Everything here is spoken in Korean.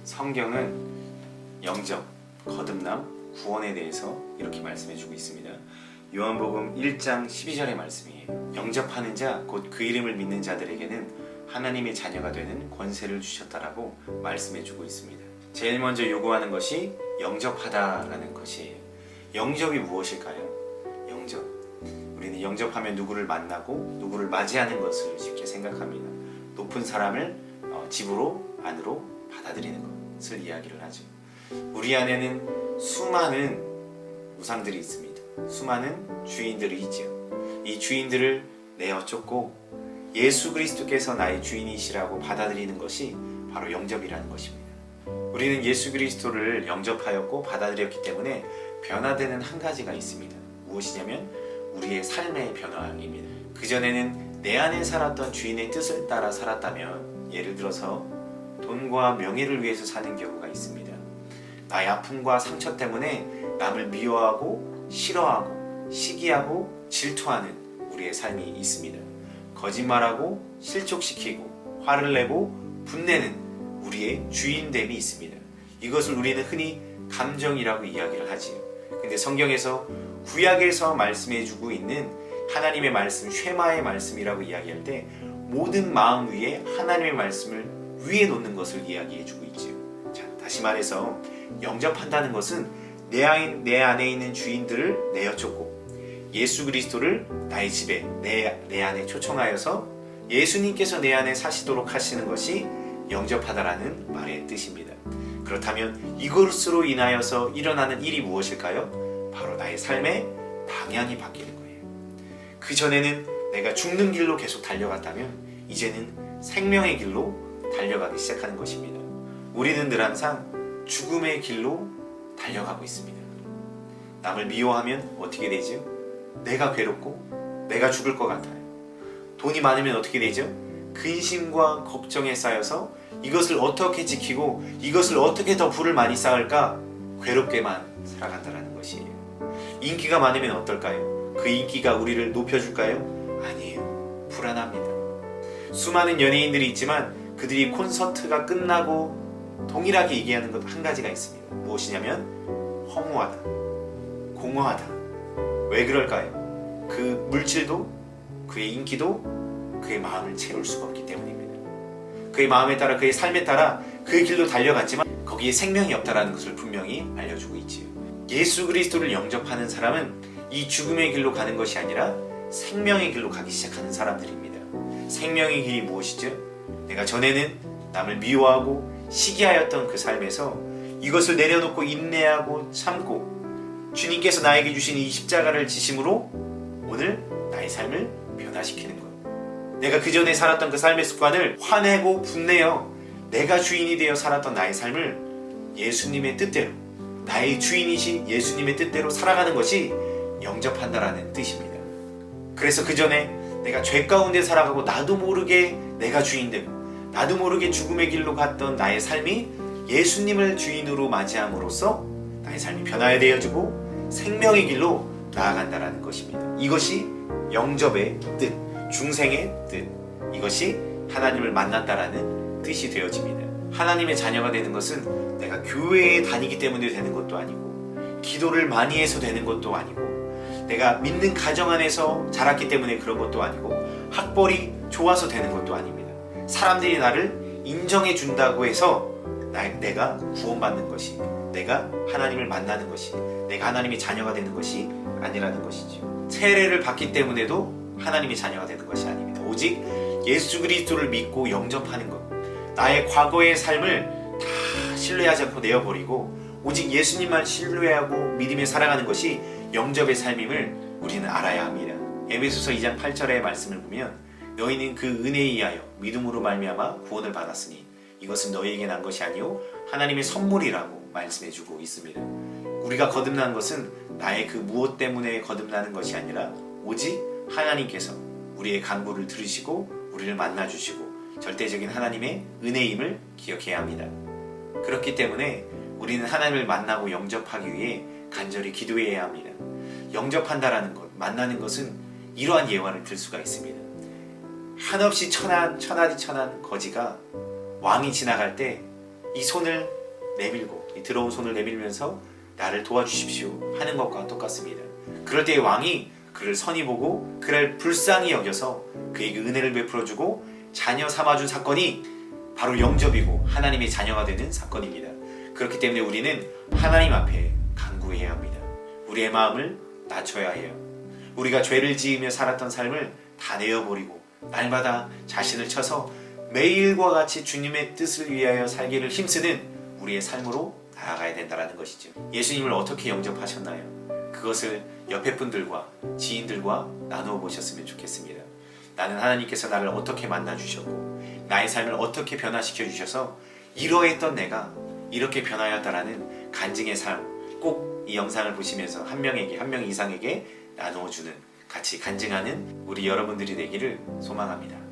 성경은 영접, 거듭남, 구원에 대해서 이렇게 말씀해주고 있습니다. 요한복음 1장 12절의 말씀이에요. 영접하는 자, 곧 그 이름을 믿는 자들에게는 하나님의 자녀가 되는 권세를 주셨다라고 말씀해주고 있습니다. 제일 먼저 요구하는 것이 영접하다라는 것이에요. 영접이 무엇일까요? 영접. 우리는 영접하면 누구를 만나고 누구를 맞이하는 것을 쉽게 생각합니다. 높은 사람을 집으로, 안으로 받아들이는 것을 이야기를 하죠. 우리 안에는 수많은 우상들이 있습니다. 수많은 주인들이 있죠. 이 주인들을 내어 쫓고 예수 그리스도께서 나의 주인이시라고 받아들이는 것이 바로 영접이라는 것입니다. 우리는 예수 그리스도를 영접하였고 받아들였기 때문에 변화되는 한 가지가 있습니다. 무엇이냐면 우리의 삶의 변화입니다. 그전에는 내 안에 살았던 주인의 뜻을 따라 살았다면, 예를 들어서 돈과 명예를 위해서 사는 경우가 있습니다. 나의 아픔과 상처 때문에 남을 미워하고 싫어하고 시기하고 질투하는 우리의 삶이 있습니다. 거짓말하고 실족시키고 화를 내고 분내는 우리의 주인됨이 있습니다. 이것을 우리는 흔히 감정이라고 이야기를 하지요. 근데 성경에서 구약에서 말씀해주고 있는 하나님의 말씀, 쉐마의 말씀이라고 이야기할 때 모든 마음 위에 하나님의 말씀을 위에 놓는 것을 이야기해주고 있지요. 자, 다시 말해서 영접한다는 것은 내 안에 있는 주인들을 내어 쫓고 예수 그리스도를 나의 집에 내 안에 초청하여서 예수님께서 내 안에 사시도록 하시는 것이 영접하다라는 말의 뜻입니다. 그렇다면 이것으로 인하여서 일어나는 일이 무엇일까요? 바로 나의 삶의 방향이 바뀌는 거예요. 그전에는 내가 죽는 길로 계속 달려갔다면 이제는 생명의 길로 달려가기 시작하는 것입니다. 우리는 늘 항상 죽음의 길로 달려가고 있습니다. 남을 미워하면 어떻게 되죠? 내가 괴롭고 내가 죽을 것 같아요. 돈이 많으면 어떻게 되죠? 근심과 걱정에 쌓여서 이것을 어떻게 지키고 이것을 어떻게 더 부를 많이 쌓을까 괴롭게만 살아간다는 것이에요. 인기가 많으면 어떨까요? 그 인기가 우리를 높여줄까요? 아니에요. 불안합니다. 수많은 연예인들이 있지만 그들이 콘서트가 끝나고 동일하게 얘기하는 것 한 가지가 있습니다. 무엇이냐면 허무하다, 공허하다. 왜 그럴까요? 그 물질도 그의 인기도 그의 마음을 채울 수가 없기 때문입니다. 그의 마음에 따라 그의 삶에 따라 그 길로 달려갔지만 거기에 생명이 없다는 것을 분명히 알려주고 있지요. 예수 그리스도를 영접하는 사람은 이 죽음의 길로 가는 것이 아니라 생명의 길로 가기 시작하는 사람들입니다. 생명의 길이 무엇이죠? 내가 전에는 남을 미워하고 시기하였던 그 삶에서 이것을 내려놓고 인내하고 참고 주님께서 나에게 주신 이 십자가를 지심으로 오늘 나의 삶을 변화시키는 것. 내가 그전에 살았던 그 삶의 습관을 화내고 분내어 내가 주인이 되어 살았던 나의 삶을 예수님의 뜻대로, 나의 주인이신 예수님의 뜻대로 살아가는 것이 영접한다라는 뜻입니다. 그래서 그전에 내가 죄 가운데 살아가고 나도 모르게 내가 주인 되고 나도 모르게 죽음의 길로 갔던 나의 삶이 예수님을 주인으로 맞이함으로써 나의 삶이 변화되어지고 생명의 길로 나아간다라는 것입니다. 이것이 영접의 뜻, 중생의 뜻, 이것이 하나님을 만난다라는 뜻이 되어집니다. 하나님의 자녀가 되는 것은 내가 교회에 다니기 때문에 되는 것도 아니고 기도를 많이 해서 되는 것도 아니고 내가 믿는 가정 안에서 자랐기 때문에 그런 것도 아니고 학벌이 좋아서 되는 것도 아닙니다. 사람들이 나를 인정해 준다고 해서 내가 구원받는 것이, 내가 하나님을 만나는 것이, 내가 하나님의 자녀가 되는 것이 아니라는 것이죠. 세례를 받기 때문에도 하나님의 자녀가 되는 것이 아닙니다. 오직 예수 그리스도를 믿고 영접하는 것, 나의 과거의 삶을 다 신뢰하지 않고 내어버리고 오직 예수님만 신뢰하고 믿으며 살아가는 것이 영접의 삶임을 우리는 알아야 합니다. 에베소서 2장 8절의 말씀을 보면 너희는 그 은혜에 의하여 믿음으로 말미암아 구원을 받았으니 이것은 너희에게 난 것이 아니요 하나님의 선물이라고 말씀해주고 있습니다. 우리가 거듭난 것은 나의 그 무엇 때문에 거듭나는 것이 아니라 오직 하나님께서 우리의 간구를 들으시고 우리를 만나주시고 절대적인 하나님의 은혜임을 기억해야 합니다. 그렇기 때문에 우리는 하나님을 만나고 영접하기 위해 간절히 기도해야 합니다. 영접한다라는 것, 만나는 것은 이러한 예화를 들 수가 있습니다. 한없이 천하디 천한 거지가 왕이 지나갈 때 이 손을 내밀고 이 더러운 손을 내밀면서 나를 도와주십시오 하는 것과 똑같습니다. 그럴 때 왕이 그를 선히 보고 그를 불쌍히 여겨서 그에게 은혜를 베풀어주고 자녀 삼아준 사건이 바로 영접이고 하나님의 자녀가 되는 사건입니다. 그렇기 때문에 우리는 하나님 앞에 간구해야 합니다. 우리의 마음을 낮춰야 해요. 우리가 죄를 지으며 살았던 삶을 다 내어버리고 날마다 자신을 쳐서 매일과 같이 주님의 뜻을 위하여 살기를 힘쓰는 우리의 삶으로 나아가야 된다는 것이죠. 예수님을 어떻게 영접하셨나요? 그것을 옆에 분들과 지인들과 나누어 보셨으면 좋겠습니다. 나는 하나님께서 나를 어떻게 만나주셨고 나의 삶을 어떻게 변화시켜 주셔서 이러했던 내가 이렇게 변하였다라는 간증의 삶 꼭 이 영상을 보시면서 한 명 이상에게 나누어주는 같이 간증하는 우리 여러분들이 되기를 소망합니다.